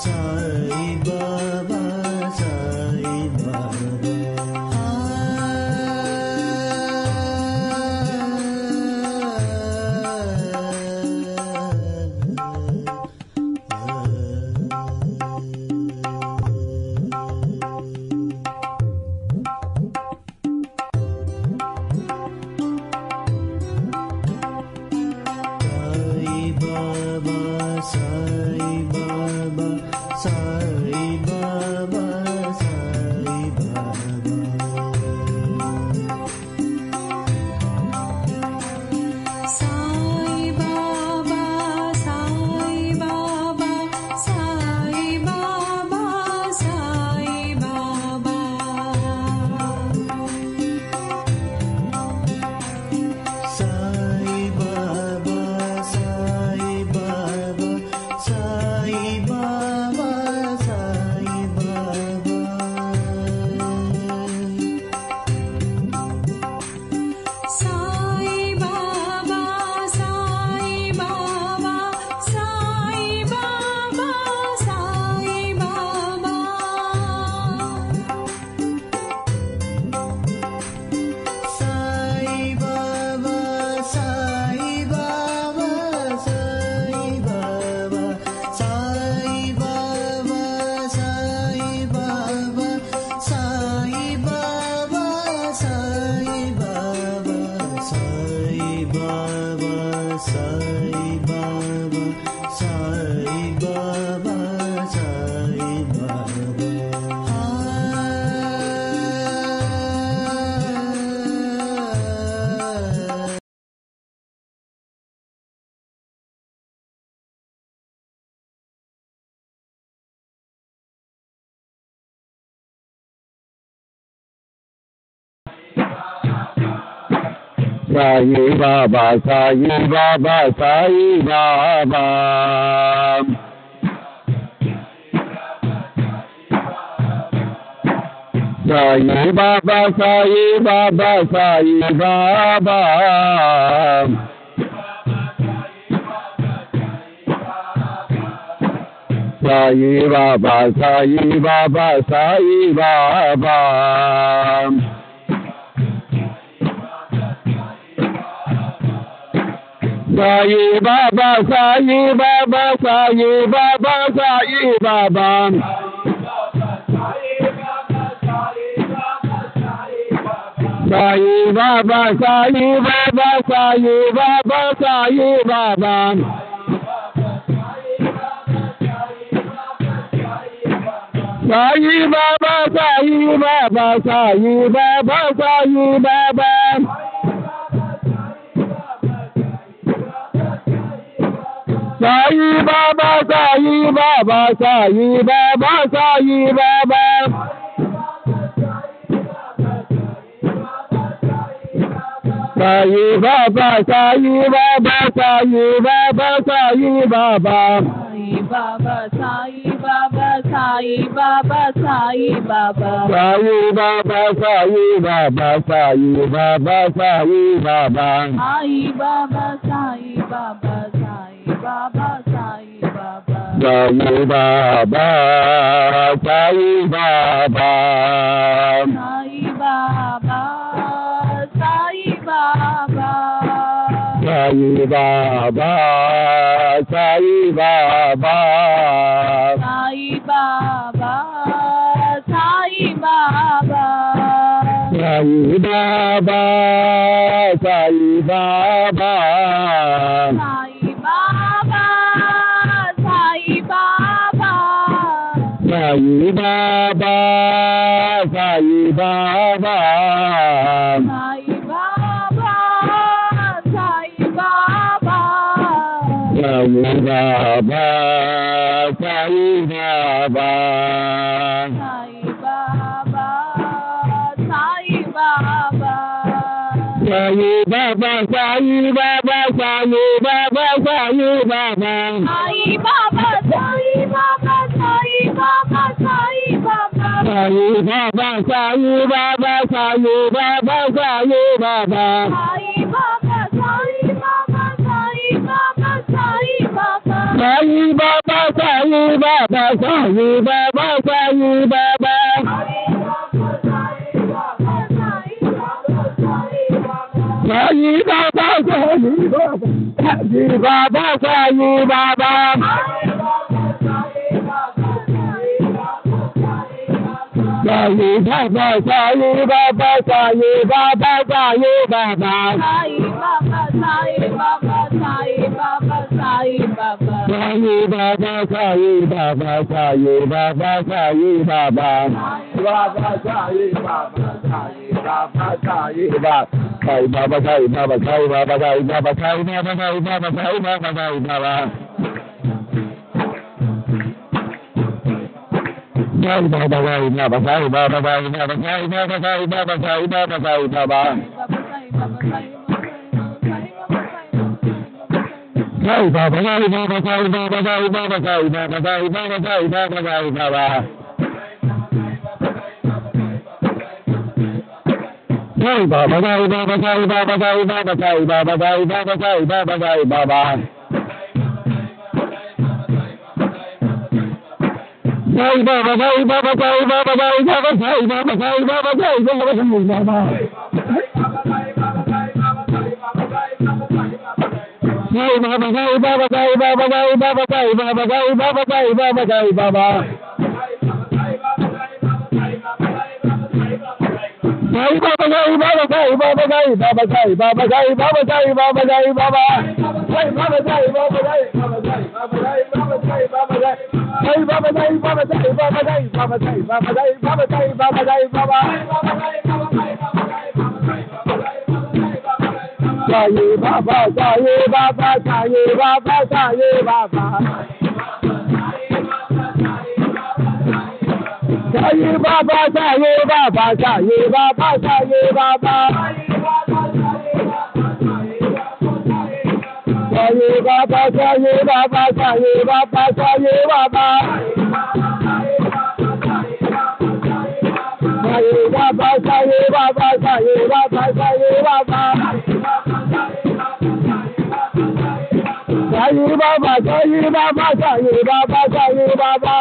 Sai Baba, Sai Baba, Sai Baba. Sai Baba, Sai Baba, Sai Baba. Sai Baba, Sai Baba, Sai Baba. Sai Baba, Sai Baba, Sai Baba, Sai Baba. Sai Baba, Sai Baba, Sai Baba, Sai Baba. Sai Baba, Sai Baba, Sai Baba, Sai Baba. Sai Baba, Sai Baba, Sai Baba, Sai Baba. Sai Baba, Sai Baba, Sai Baba, Sai Baba. Baba, Sai Baba, Sai Baba, Sai Baba. Sai Baba, Sai Baba, Sai Baba, Sai Baba. Sai Baba, Sai Baba, Sai Baba, Sai Baba. Sai Baba, Sai Baba. Sai Baba, Sai Baba. Sai Baba, Sai Baba. Sai Baba, Sai Baba. Sai Baba, Sai Baba. Sai Baba, Sai Baba. Sai Baba, Sai Baba. Sai Baba, Sai Baba. Sai Baba, Sai Baba. Sai Baba, Sai Baba. Sai Baba, Sai Baba, Sai Baba, Sai Baba. Sai Baba, Sai Baba, Sai Baba, Sai Baba. Sai Baba, Sai Baba, Sai Baba, Sai Baba. Sai Baba, Sai Baba, Sai Baba, Sai Baba. Sai Baba, Sai Baba, Sai Baba, Sai Baba. Sai Baba, Sai Baba, Sai Baba. Sai Baba, Sai Baba, Sai Baba, Sai Baba. Sai Baba, Sai Baba, Sai Baba, Sai Baba. Sai Baba, Sai Baba, Sai Baba, Sai Baba. Baba, Sai Baba, Sai Baba, Sai Baba. Sai Baba, Sai Baba, Sai Baba, Sai Baba, Sai Baba, Sai Baba, Sai Baba, Sai Baba. Sai Baba, Sai Baba, Sai Baba, Sai Baba, Sai Baba, Sai Baba, Sai Baba, Sai Baba. Sai Baba, Sai Baba, Sai Baba, Sai Baba, Sai Baba, Sai Baba, Sai Baba, Sai Baba. Sai Baba, Sai Baba, Sai Baba, Sai Baba, Sai Baba, Sai Baba, Sai Baba, Sai Baba. Sai Baba, Sai Baba, Sai Baba, Sai Baba, Sai Baba, Sai Baba, Sai Baba, Sai Baba. Sai Baba, Sai Baba, Sai Baba, Sai Baba, Sai Baba, Sai Baba, Sai Baba, Sai Baba. Sai Baba, Sai Baba, Sai Baba, Sai Baba, Sai Baba, Sai Baba, Sai Baba, Sai Baba. Sai Baba, Sai Baba, Sai Baba, Sai Baba, Sai Baba, Sai Baba, Sai. Sai Baba, Sai Baba, Sai Baba, Sai Baba, Sai Baba, Sai Baba, Sai Baba, Sai Baba. Sai Baba, Sai Baba, Sai Baba, Sai Baba. Sai Baba, Sai Baba, Sai Baba, Sai Baba. Sai Baba, Sai Baba, Sai Baba, Sai Baba. Sai Baba, Sai Baba, Sai Baba, Sai Baba. Sai Baba, Sai Baba, Sai Baba, Sai Baba. Sai Baba, Sai Baba, Sai Baba, Sai Baba. Sai Baba, Sai Baba, Sai Baba, Sai Baba, Sai Baba, Sai Baba, Sai Baba, Sai Baba.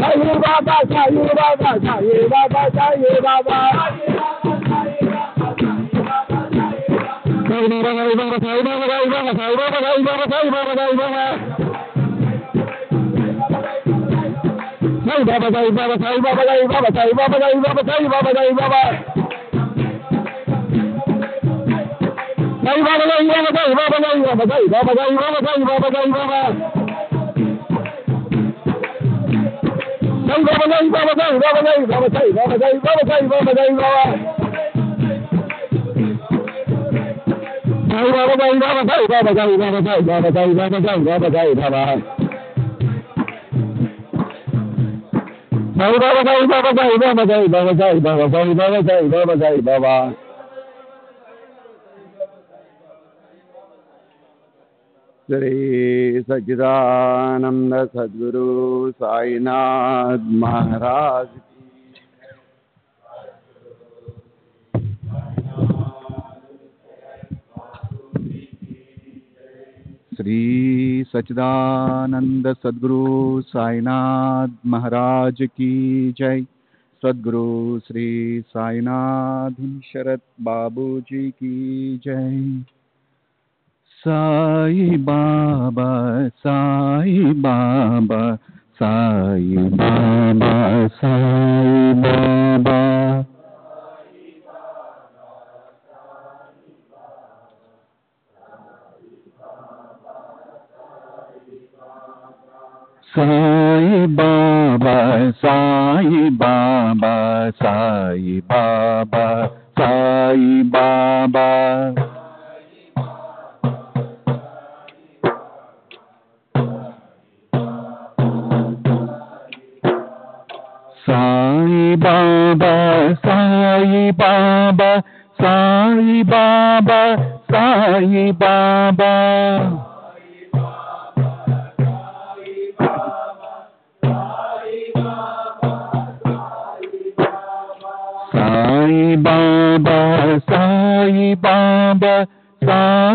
Sai Baba, Sai Baba, Sai Baba, Sai Baba, Sai Baba, Sai Baba, Sai Baba, Sai Baba. Sai Baba, Sai Baba, Sai Baba, Sai Baba, Sai Baba, Sai Baba, Sai Baba, Sai Baba. Sai Baba, Sai Baba, Sai Baba, Sai Baba, Sai Baba, Sai Baba, Sai Baba, Sai Baba. Sai Baba, Sai Baba, Sai Baba, Sai Baba, Sai Baba, Sai Baba, Sai Baba, Sai Baba. Sai Baba, Sai Baba, Sai Baba, Sai Baba, Sai Baba, Sai Baba, Sai Baba, Sai Baba. Shri Sachidananda Sadguru Sainath Maharaj. Shri Sachidananda Sadguru Sainath Maharaj ki jai. Sadguru Shri Sainath Sharat Babuji ki jai. Sai Baba, Sai Baba, Sai Baba, Sai Baba. Sai Baba, Sai Baba, Sai Baba, Sai Baba. Sai Baba, Sai Baba, Sai Baba, Sai Baba. Sai Baba, Sai Baba, Sai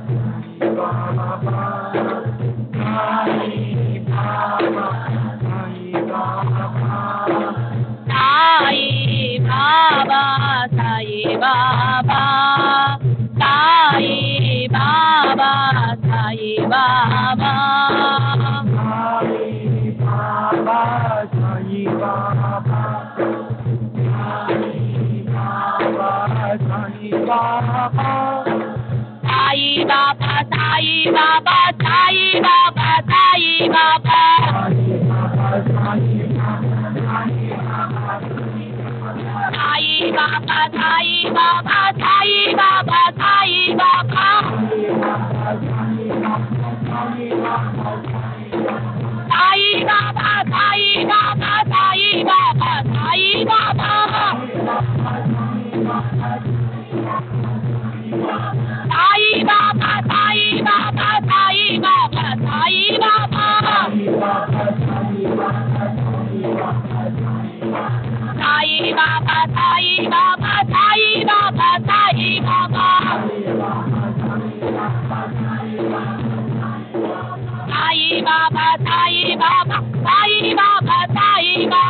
Baba, Sai Baba, Sai Baba, Sai Baba. Sai Baba, Sai Baba, Sai Baba, Sai Baba. Sai Baba, Sai Baba, Sai Baba, Sai Baba. Sai Baba, Sai Baba, Sai Baba, Sai Baba. Sai Baba, Sai Baba, Sai Baba, Sai Baba. Sai Baba, Sai Baba, Sai Baba, Sai Baba. Sai Baba, Sai Baba, Sai Baba, Sai Baba.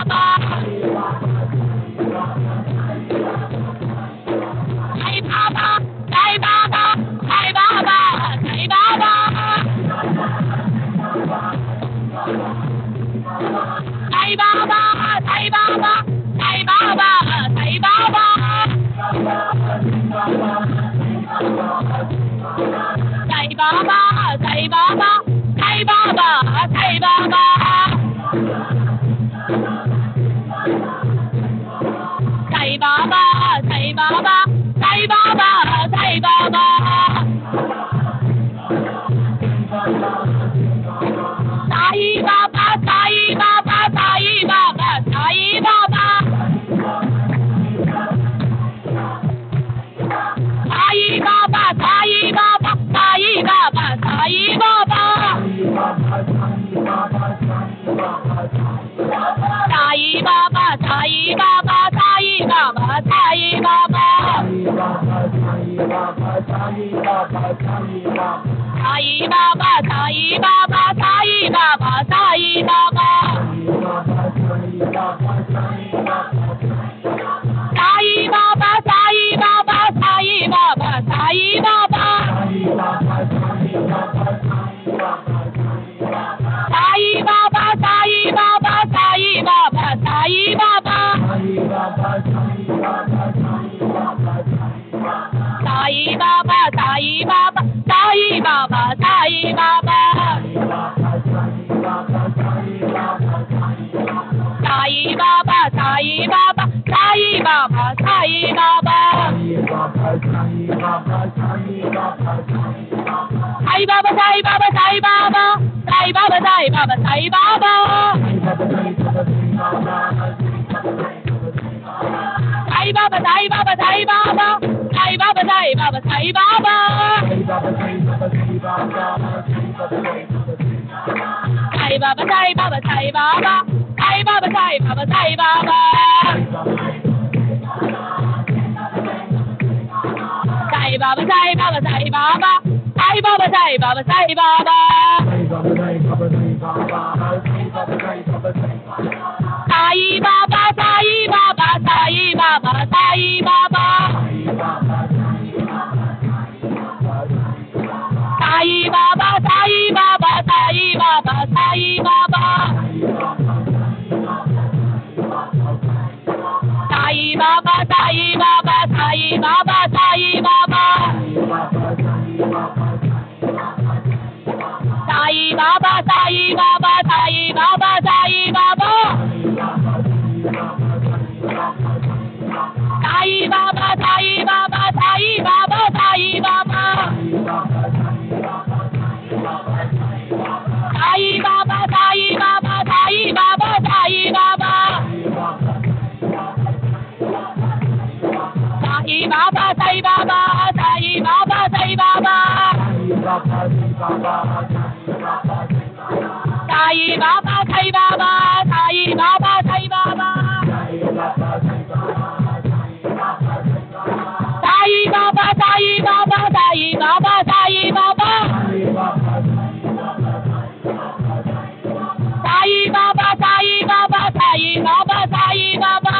Sai Baba, Sai Baba, Sai Baba, Sai Baba. Sai Baba, Sai Baba, Sai Baba, Sai Baba. Sai Baba, Sai Baba, Sai Baba, Sai Baba. Sai Baba, Sai Baba, Sai Baba, Sai Baba. Sai Baba, Sai Baba, Sai Baba, Sai Baba. Sai Baba, Sai Baba, Sai Baba, Sai Baba. Sai Baba, Sai Baba, Sai Baba, Sai Baba. Sai Baba, Sai Baba, Sai Baba, Sai Baba. Sai Baba, Sai Baba, Sai Baba, Sai Baba. Sai Baba, Sai Baba, Sai Baba, Sai Baba. Sai Baba, Sai Baba, Sai Baba, Sai Baba. Sai Baba, Sai Baba, Sai Baba, Sai Baba. Sai Baba, Sai Baba, Sai Baba, Sai Baba, Sai Baba, Sai Baba. Sai Baba, Sai Baba, Sai Baba, Sai Baba, Sai Baba, Sai Baba. Sai Baba, Sai Baba, Sai Baba, Sai Baba, Sai Baba, Sai Baba. Sai Baba, Sai Baba, Sai Baba, Sai Baba, Sai Baba, Sai Baba. Sai Baba, Sai Baba, Sai Baba, Sai Baba. Sai Baba, Sai Baba, Sai Baba, Sai Baba. Sai Baba, Sai Baba, Sai Baba, Sai Baba. Sai Baba, Sai Baba, Sai Baba, Sai Baba. Sai Baba, Sai Baba, Sai Baba, Sai Baba. Sai Baba, Sai Baba, Sai Baba, Sai Baba. Sai Baba, Sai Baba, Sai Baba, Sai Baba. Sai Baba, Sai Baba, Sai Baba, Sai Baba. Sai Baba, Sai Baba, Sai Baba, Sai Baba. Sai Baba, Sai Baba, Sai Baba, Sai Baba.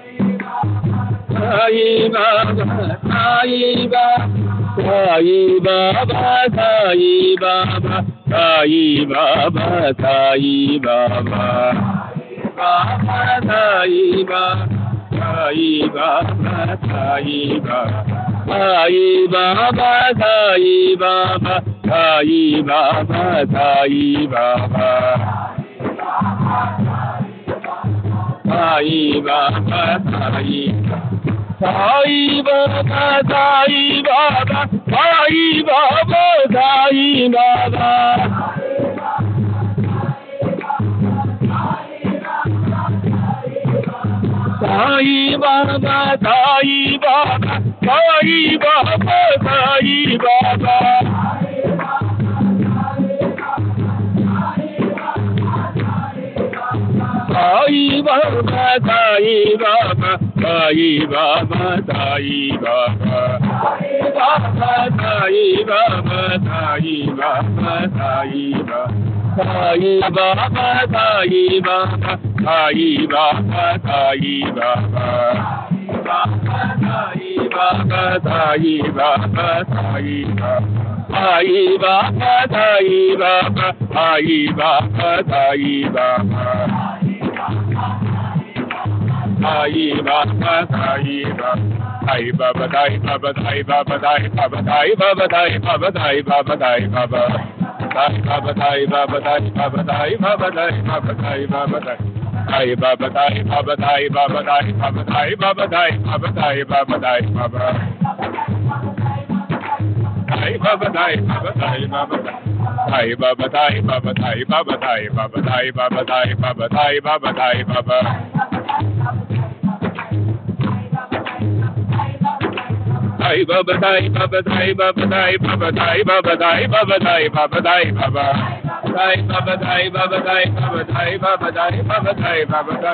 Baba, Sai Baba, Sai Baba, Sai Baba, Sai Baba, Sai Baba, Baba, Sai Baba, Sai Baba, Sai Baba, Sai Baba, Sai Baba, Sai Baba, Sai Baba. Sai Baba, Sai Sai Baba, Sai Baba, Sai Baba, Sai Baba. Sai Baba, Sai Baba, Sai Baba, Sai Baba. Sai Baba, Sai Baba, Sai Baba, Sai Baba, Sai Baba, Sai Baba, Sai Baba, Sai Baba, Sai Baba, Sai Baba, Sai Baba. Sai Baba, Sai Baba, Sai Baba. Sai Baba, Sai Baba, Sai Baba, Sai Baba. Sai Baba, Sai Baba, Sai Baba, Sai Baba, Sai Baba, Sai Baba, Sai Baba, Sai Baba, Sai Baba, Sai Baba. Sai Baba, Sai Baba, Sai Baba, Sai Baba, Sai Baba, Sai Baba, Sai Baba, Sai Baba, Sai Baba, Sai Baba, Sai Baba, Sai Baba, Sai Baba, Sai Baba. Sai Baba, Sai Baba, Sai Baba, Sai Baba, Sai Baba, Sai Baba, Sai Baba, Sai Baba, Sai Baba, Sai Baba, Sai Baba. Sai Baba, Sai Baba, Sai Baba, Sai Baba, Sai Baba, Sai Baba, Sai Baba, Sai Baba. Sai Baba, Sai Baba, Sai Baba, Sai Baba, Sai Baba, Sai Baba, Sai Baba, Sai Baba, Sai Baba, Sai Baba, Sai Baba, Sai Baba, Sai Baba, Sai Baba.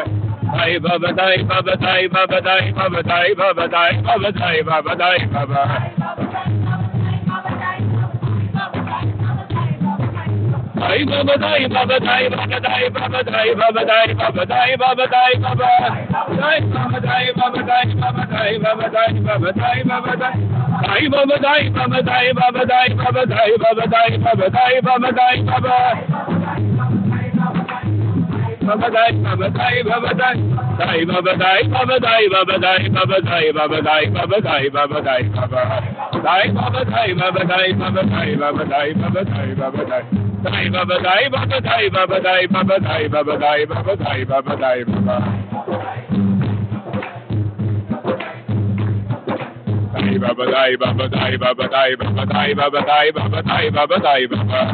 Sai Baba, Sai Baba, Sai Baba, Sai Baba, Sai Baba, Sai Baba, Sai Baba, Sai Baba. Sai Baba, Sai Baba, Sai Baba, Sai Baba, Sai Baba, Sai Baba, Sai Baba, Sai Baba, Sai Baba, Sai Baba, Sai Baba, Sai Baba, Sai Baba, Sai Baba. Baba, Sai Baba, Sai Baba, Sai Baba, Sai Baba, Sai Baba, Sai Baba, Sai Baba, Sai Baba, Sai Baba, Sai Baba. Sai Baba, Sai Baba, Sai Baba, Sai Baba, Sai Baba, Sai Baba, Sai Baba, Sai Baba, Sai Baba, Sai Baba, Sai Baba, Sai Baba, Sai Baba, Sai Baba. Sai Baba, Sai Baba, Sai Baba, Sai Baba, Sai Baba, Sai Baba, Sai Baba, Sai Baba.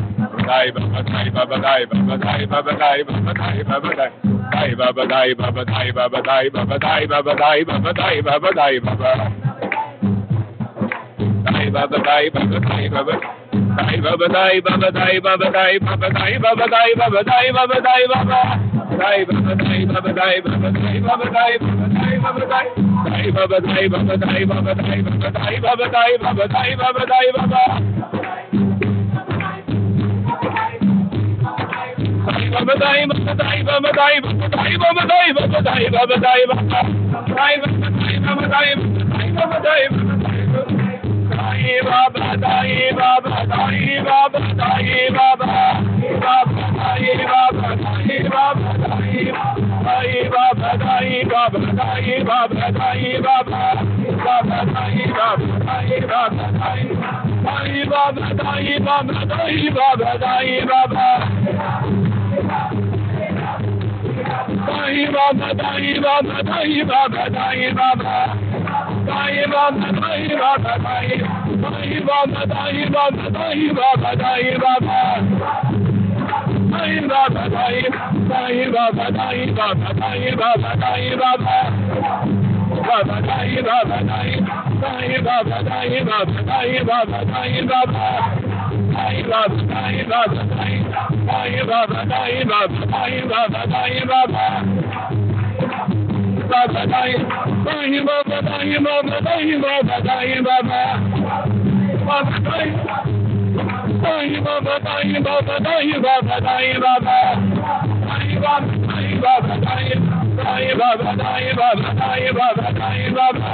Sai Baba, Sai Baba, Sai Baba, Sai Baba, Sai Baba, Sai Baba, Sai Baba, Sai Baba, Sai Baba, Sai Baba, Sai Baba, Sai Baba, Sai Baba, Sai Baba. Sai Baba, Sai Baba, Sai Baba. Sai Baba, Sai Baba, Sai Baba, Sai Baba, Sai Baba, Sai Baba, Sai Baba, Sai Baba. Sai Baba, Sai Baba, Sai Baba, Sai Baba, Sai Baba, Sai Baba, Sai Baba, Sai Baba, Sai Baba, Sai Baba, Sai Baba, Sai Baba, Sai Baba, Sai Baba. Sai Baba, Sai Baba, Sai Baba, Sai Baba, Sai Baba, Sai Baba, Sai Baba, Sai Baba. Sai Baba, Sai Baba, Sai Baba, Sai Baba, Sai Baba. Sai Baba, Sai Baba, Sai Baba, Sai Baba. Sai Baba, Sai Baba, Sai Baba, Sai Baba, Sai Baba, Sai Baba. Baba, Sai Baba, Sai Baba, Sai Baba, Sai Baba, Sai Baba, Sai Baba. Sai Baba, Sai Baba, Sai Baba, Sai Baba. Sai Baba, Sai Baba, Sai Baba, Sai Baba, Sai Baba, Sai Baba. Sai Baba, Sai Baba, Sai Baba, Sai Baba, Sai Baba. Baba, Sai Baba, Sai Baba, Sai Baba, Sai Baba, Sai Baba. Sai Baba, Sai Baba, Sai Baba, Sai Baba, Sai Baba, Sai Baba. Baba, Sai Baba, Sai Baba, Sai Baba, Sai Baba. Baba, Sai Baba, Sai Baba, Sai Baba, Sai Baba. Sai Baba, Sai Baba, Sai Baba, Sai Baba, Sai Baba, Sai Baba.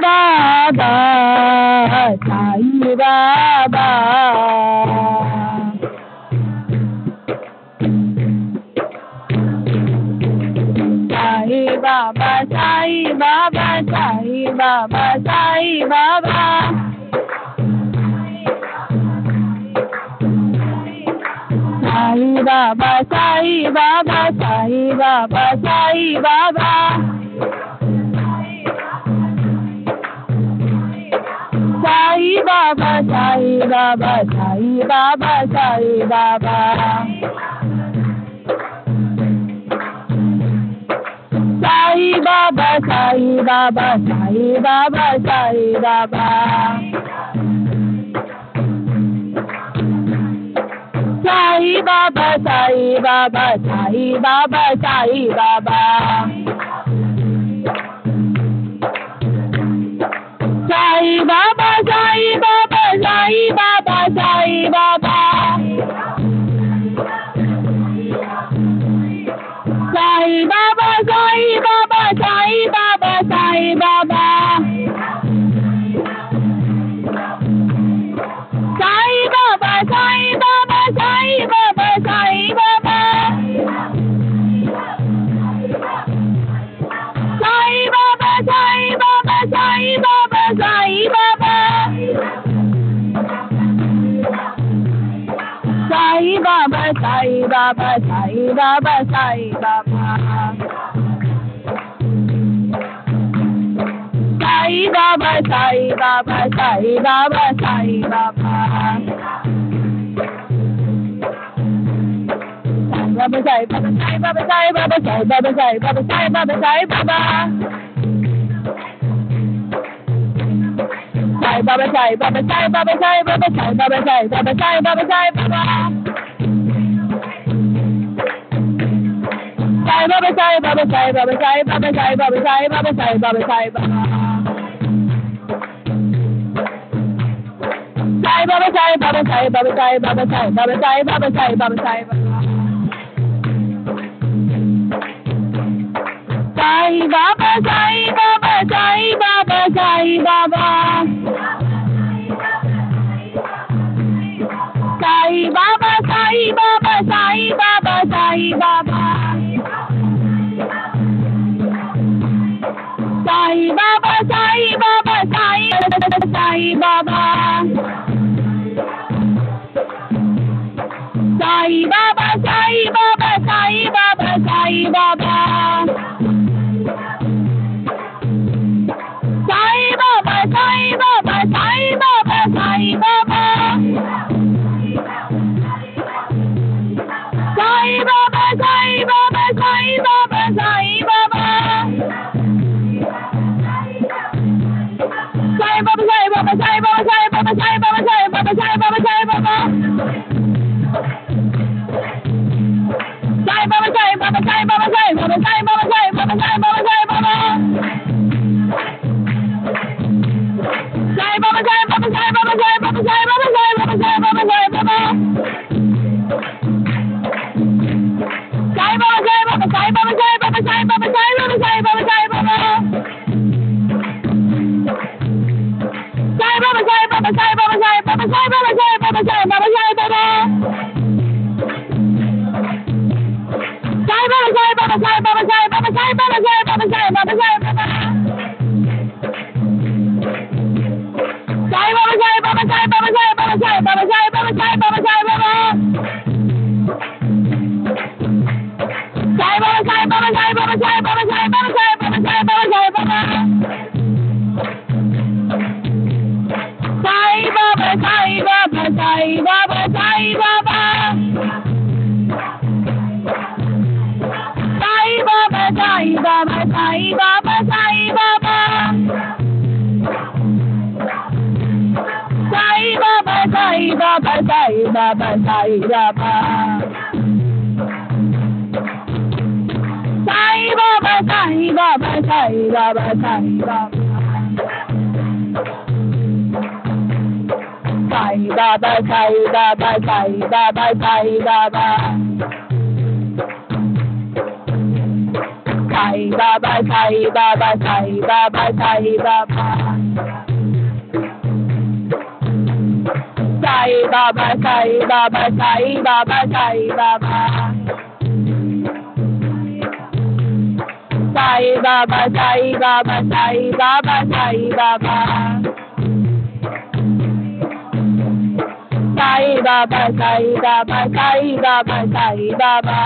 Baba, Sai Baba. Sai Baba, Sai Baba, Sai Baba, Sai Baba. Sai Baba, Sai Baba, Sai Baba, Sai Baba. Sai Baba, Sai Baba, Sai Baba, Sai Baba. Sai Baba, Sai Baba, Sai Baba, Sai Baba. Sai Baba, Sai Baba, Sai Baba, Sai Baba. Sai Baba, Sai Baba, Sai Baba, Sai Baba. Sai Baba, Sai Baba, Sai Baba, Sai Baba. Sai Baba, Sai Baba, Sai Baba, Sai Baba. Sai Baba, Sai Baba, Sai Baba, Sai Baba. Sai Baba, Sai Baba, Sai Baba, Sai Baba. Sai Baba, Sai Baba, Sai Baba, Sai Baba. Baba, Sai Baba, Sai Baba, Sai Baba, Sai Baba, Sai Baba, Sai Baba, Sai Baba. Sai Baba, Sai Baba, Sai Baba, Sai Baba, Sai Baba, Sai Baba, Sai Baba, Sai Baba. Sai Baba, Sai Baba, Sai Baba, Sai Baba, Sai Baba, Sai Baba, Sai Baba, Sai Baba. Sai Baba, Sai Baba, Sai Baba, Sai Baba, Sai Baba, Sai Baba, Sai Baba, Sai Baba. Sai Baba, Sai Baba, Sai Baba, Sai Baba. Sai Baba, Sai Baba, Sai Baba, Sai Baba. Sai Baba, Sai Baba, Sai Sai Baba. Sai Baba, Sai Baba, Sai Baba, Sai Baba. Sai Baba, Sai Baba, Sai Baba, Sai Baba. Sai Baba, Sai Baba, Sai Baba, Sai Baba. Sai Baba, Sai Baba, Sai Baba, Sai Baba, Sai Baba, Sai Baba, Sai Baba, Sai Baba. Sai Baba, Sai Baba, Sai Baba, Sai Baba, Sai Baba, Sai Baba, Sai Baba, Sai Baba. Sai Baba, Sai Baba, Sai Baba, Sai Baba, Sai Baba, Sai Baba, Sai Baba, Sai Baba. Sai Baba, Sai Baba, Sai Baba, Sai Baba, Sai Baba, Sai Baba, Sai Baba, Sai Baba. Sai Baba, Sai Baba, Sai Baba, Sai Baba, Sai Baba, Sai Baba, Sai Baba, Sai Baba. Sai Baba, Sai Baba, Sai Baba, Sai Baba, Sai Baba, Sai Baba, Sai Baba, Sai Baba. Sai Baba, Sai Baba, Sai Baba, Sai Baba, Sai Baba, Sai Baba, Sai Baba, Sai Baba. Sai Baba, Sai Baba, Sai Baba, Sai Baba, Sai Baba, Sai Baba, Sai Baba, Sai Baba. Sai Baba, Sai Baba, Sai Baba, Sai Baba. Sai Baba, Sai Baba, Sai Baba, Sai Baba. Sai Baba, Sai Baba, Sai Baba, Sai Baba. Sai Baba, Sai Baba, Sai Baba, Sai Baba. Sai Baba, Sai Baba, Sai Baba, Sai Baba. Sai Baba, Sai Baba, Sai Baba, Sai Baba. Sai Baba, Sai Baba, Sai Baba, Sai Baba. Sai Baba, Sai Baba, Sai Baba, Sai Baba. Sai Baba, Sai Baba, Sai Baba, Sai Baba.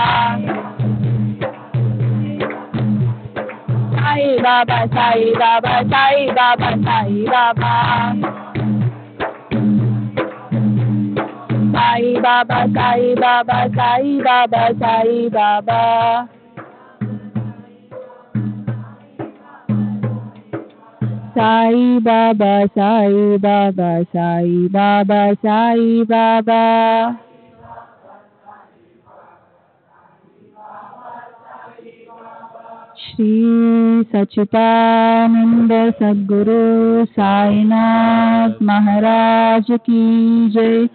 Sai Baba, Sai Baba, Sai Baba, Sai Baba. Sai Baba, Sai Baba, Sai Baba, Sai Baba. Sai Baba, Sai Baba, Sai Baba, Sai Baba. Shri Sachidananda Sadguru Sainath Maharaj Ki Jai.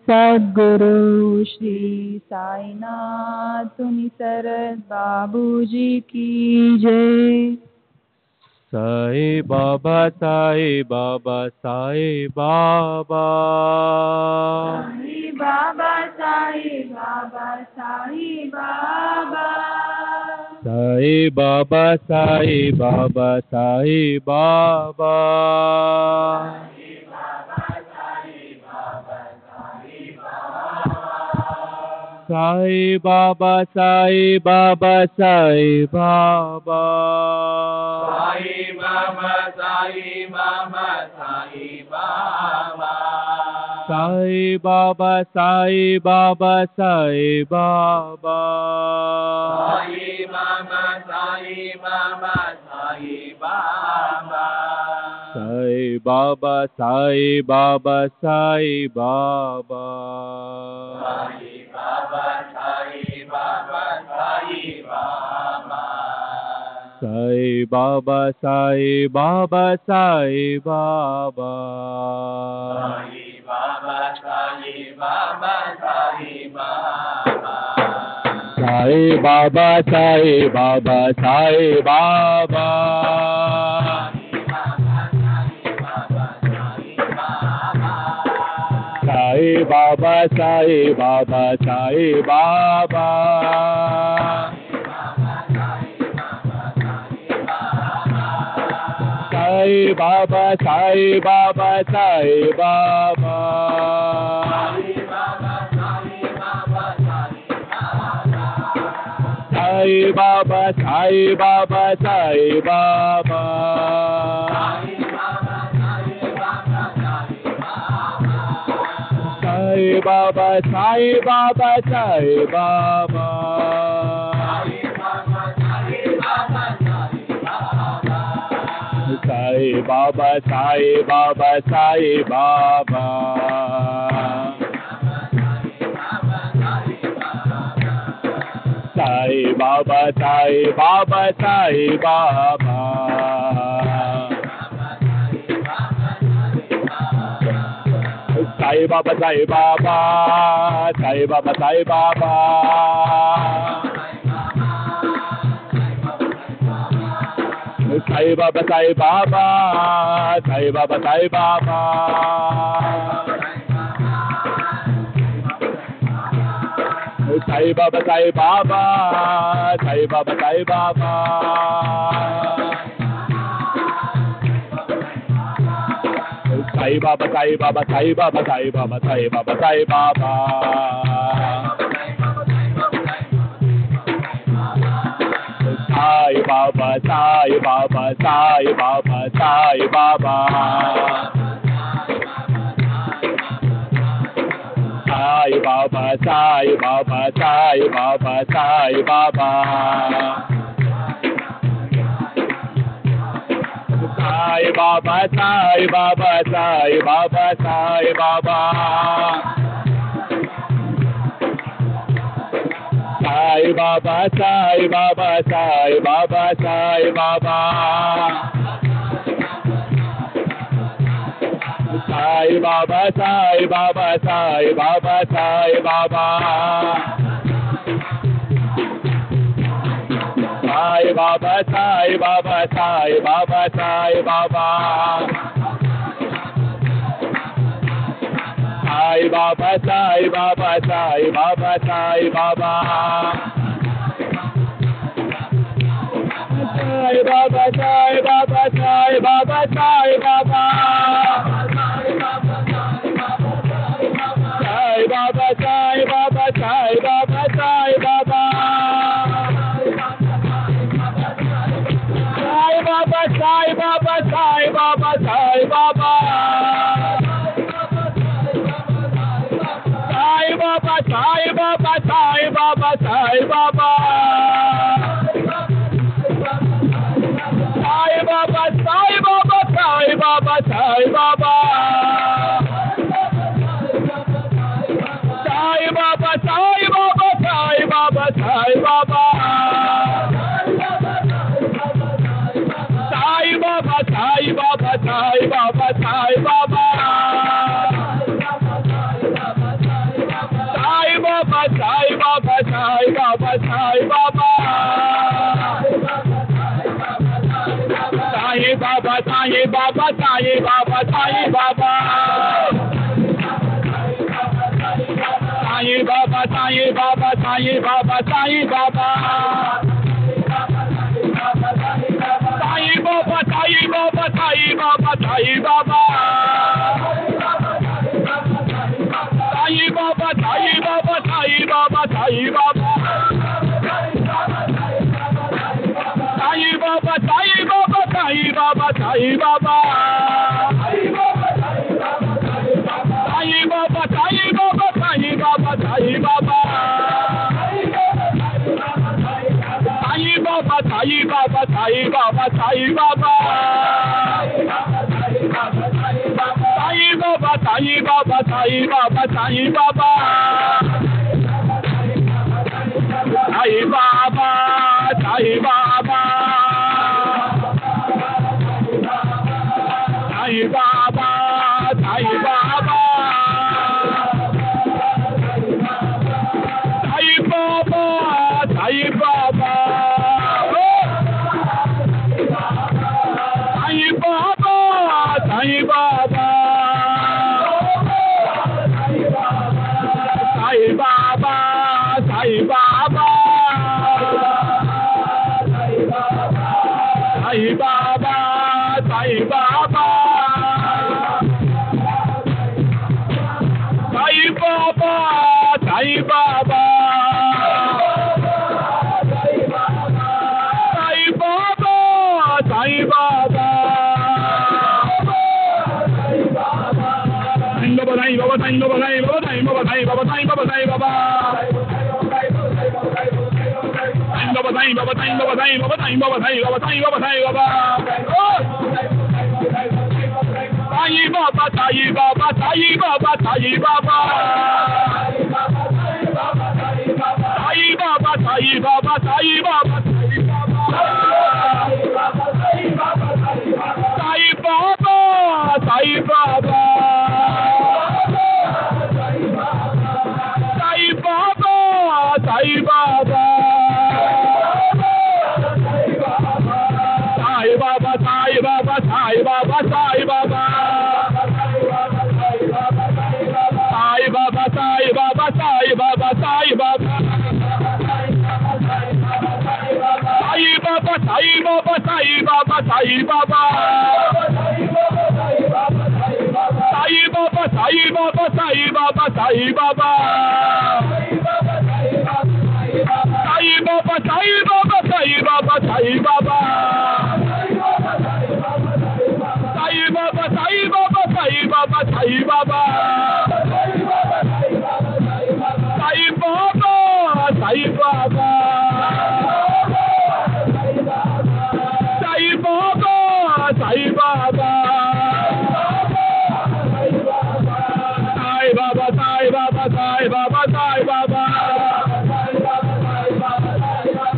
Sadguru Shri Sainath Tunisar Babuji Ki Jai. Sai Baba, Sai Baba, Sai Baba. Sai Baba, Sai Baba, Sai Baba. Sai Baba, Sai Baba, Sai Baba. Sai Baba, Sai Baba, Sai Baba. Sai Baba, Sai Baba, Sai Baba. Sai Baba, Sai Baba, Sai Baba. Sai Baba, Sai Baba, Sai Baba. Sai Baba, Sai Baba, Sai Baba. Sai Baba, Sai Baba, Sai Baba. Sai Baba, Sai Baba, Sai Baba. Sai Baba, Sai Baba, Sai Baba. Sai Baba, Sai Baba, Sai Baba. Sai Baba, Sai Baba, Sai Baba. Sai Baba, Sai Baba, Sai Baba. Sai Baba, Sai Baba, Sai Baba. Sai Baba, Sai Baba, Sai Baba. Sai Baba, Sai Baba, Sai Baba. Sai Baba, Sai Baba, Sai Baba. Sai Baba, Sai Baba, Sai Baba, Sai Baba. Sai Baba, Sai Baba, Sai Baba, Sai Baba. Sai Baba, Sai Baba, Sai Baba, Sai Baba. Sai Baba, Sai Baba, Sai Baba, Sai Baba, Sai Baba, Sai Baba. Sai Baba, Sai Baba, Sai Baba, Sai Baba. Sai Baba, Sai Baba, Sai Baba, Sai Baba. Sai Baba, Sai Baba, Sai Baba, Sai Baba. Sai Baba, Sai Baba, Sai Baba, Sai Baba. Sai Baba, Sai Baba, Sai Baba, Sai Baba. Sai Baba, Sai Baba, Sai Baba, Sai Baba. Sai Baba, Sai Baba, Sai Baba, Sai Baba. Sai Baba, Sai Baba, Sai Baba, Sai Baba. Sai Baba, Sai Baba, Sai Baba, Sai Baba. Sai Baba, Sai Baba, Sai Baba, Sai Baba. Sai Baba, Sai Baba, Sai Baba, Sai Baba. Sai Baba, Sai Baba, Sai Baba, Sai Baba. Sai Baba, Sai Baba, Sai Baba, Sai Baba. Sai Baba, Sai Baba, Sai Baba, Sai Baba. Sai Baba, Sai Baba, Sai Baba, Sai Baba. Sai Baba, Sai Baba, Sai Baba, Sai Baba. Sai Baba, Sai Baba, Sai Baba, Sai Baba. Sai Baba, Sai Baba, Sai Baba, Sai Baba. Sai Baba, Sai Baba, Sai Baba, Sai Baba. Sai Baba, Sai Baba, Sai Baba, Sai Baba. Sai Baba, Sai Baba, Sai Baba, Sai Baba. Sai Baba, Sai Baba, Sai Baba, Sai Baba, Sai Baba. Sai Baba, Sai Baba, Sai Baba, Sai Baba. Sai Baba, Sai Baba. Sai Baba, Sai Baba. Sai Baba, Sai Baba. Sai Baba, Sai Baba. Sai Baba, Sai Baba. Sai Baba, Sai Baba. Sai Baba, Sai Baba. Sai Baba, Sai Baba. Sai Baba, Sai Baba, Sai Baba, Sai Baba, Sai Baba, Sai Baba, Sai Baba. Sai Baba, Sai Baba, Sai Baba, Sai Baba, Sai Baba, Sai Baba, Sai Baba, Sai Baba. Sai Baba, Sai Baba, Sai Baba, Sai Baba. Sai Baba, Sai Baba, Sai Baba. Sai Baba, Sai Baba. Sai Baba, Sai Baba. Sai Baba, Sai Baba, Sai Baba, Sai Baba. Sai Baba, Sai Baba, Sai Baba, Sai Baba. Sai Baba, Sai Baba, Sai Baba, Sai Baba. Sai Baba, Sai Baba, Sai Baba, Sai Baba. Sai Baba, Sai Baba, Sai Baba, Sai Baba. Sai Baba, Sai Baba, Sai Baba, Sai Baba. Sai Baba, Sai Baba. Sai Baba, Sai Baba. Sai Baba, Sai Baba, Sai Baba, Sai Baba.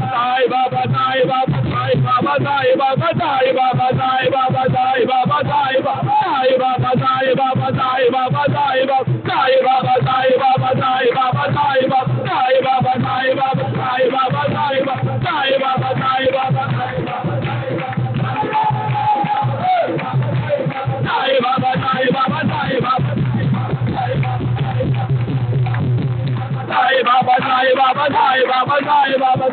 Sai Baba, Sai Baba, Sai Baba, Sai Baba, Sai Baba, Sai Baba, Sai Baba, Sai Baba. Sai Baba, Sai Baba, Sai Baba, Sai Baba. Sai Baba, Sai Baba, Sai Baba, Sai Baba. Sai Baba, Sai Baba, Sai Baba, Sai Baba. Sai Baba, Sai Baba, Sai Baba. Sai Baba, Sai Baba, Sai Baba, Sai Baba.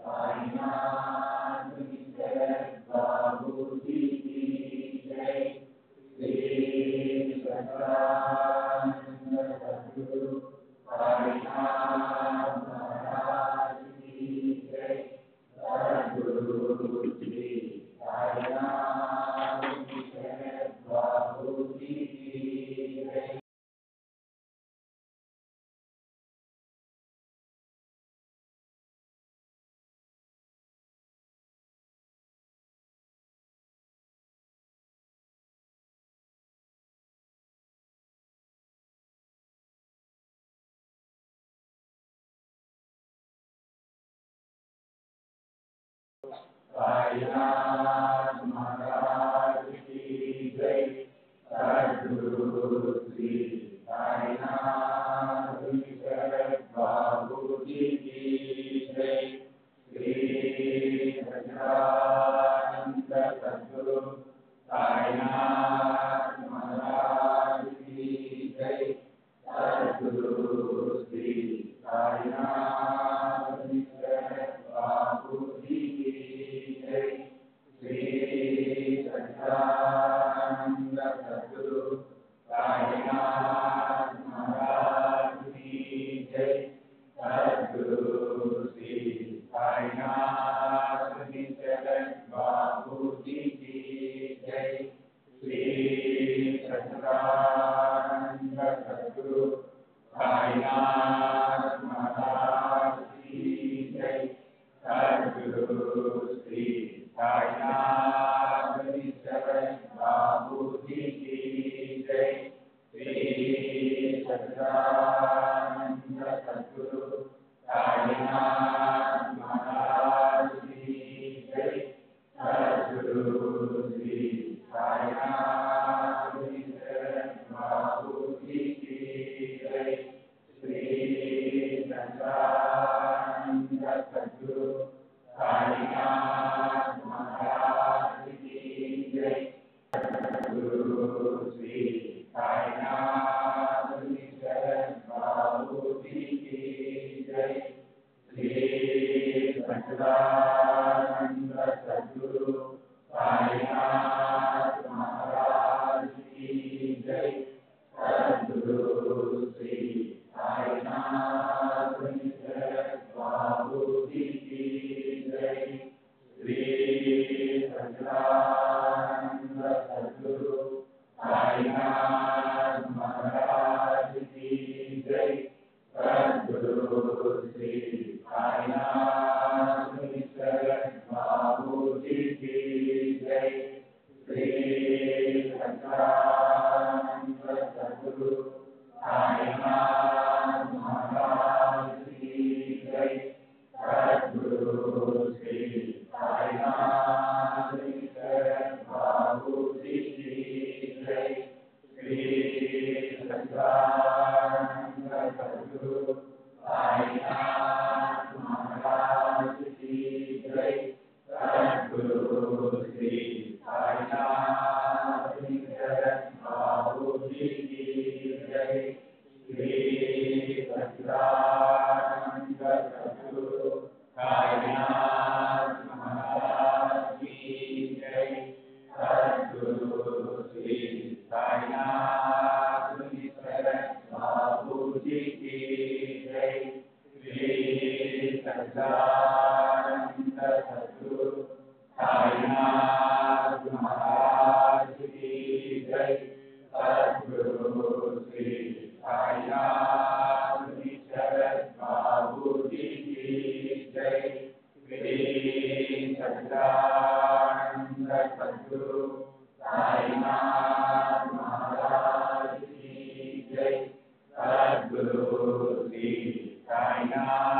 Sainath महाराज की जय। सद्गुरु श्री साईनाथ बाबू जी की जय। श्री सच्चिदानंद सद्गुरु साईनाथ महाराज की जय। सद्गुरु श्री साईनाथ बाबू जी की जय। श्री सच्चिदानंद सद्गुरु साईनाथ महाराज की जय। सद्गुरु श्री साईनाथ बाबू जी की जय। श्री सच्चिदानंद सद्गुरु साईनाथ महाराज की जय। सद्गुरु श्री साईनाथ बाबू जी की जय। श्री सच्चिदानंद सद्गुरु साईनाथ महाराज की जय। सद्गुरु श्री साईनाथ बाबू जी की जय। श्री सच्चिदानंद सद्गुरु साईनाथ महाराज की जय। सद्गुरु श्री साईनाथ बाबू जी की जय। श्री सच्चिदानंद सद्गुरु साईनाथ महाराज की जय। सद्गुरु श्री साईनाथ बाबू जी की जय। श्री सच्चिदानंद सद्गुरु साईनाथ महाराज की जय। सद्गुरु श्री साईनाथ बाबू जी की जय। श्री सच्चिदानंद सद्गुरु साईनाथ महाराज की जय। सद्गुरु श्री साईनाथ बाबू जी की जय। श्री सच्चिदानंद सद्गुरु साईनाथ महाराज की जय। सद्गुरु श्री साईनाथ बाबू जी की जय। श्री सच्चिदानंद सद्गुरु साईनाथ महाराज की जय। सद्गुरु श्री साईनाथ बाबू जी की जय। श्री सच्चिदानंद सद्गुरु साईनाथ महाराज की जय। सद्गुरु श्री साईनाथ बाबू जी की जय। श्री सच्चिदानंद सद्गुरु साईनाथ महाराज की जय। सद्गुरु श्री साईनाथ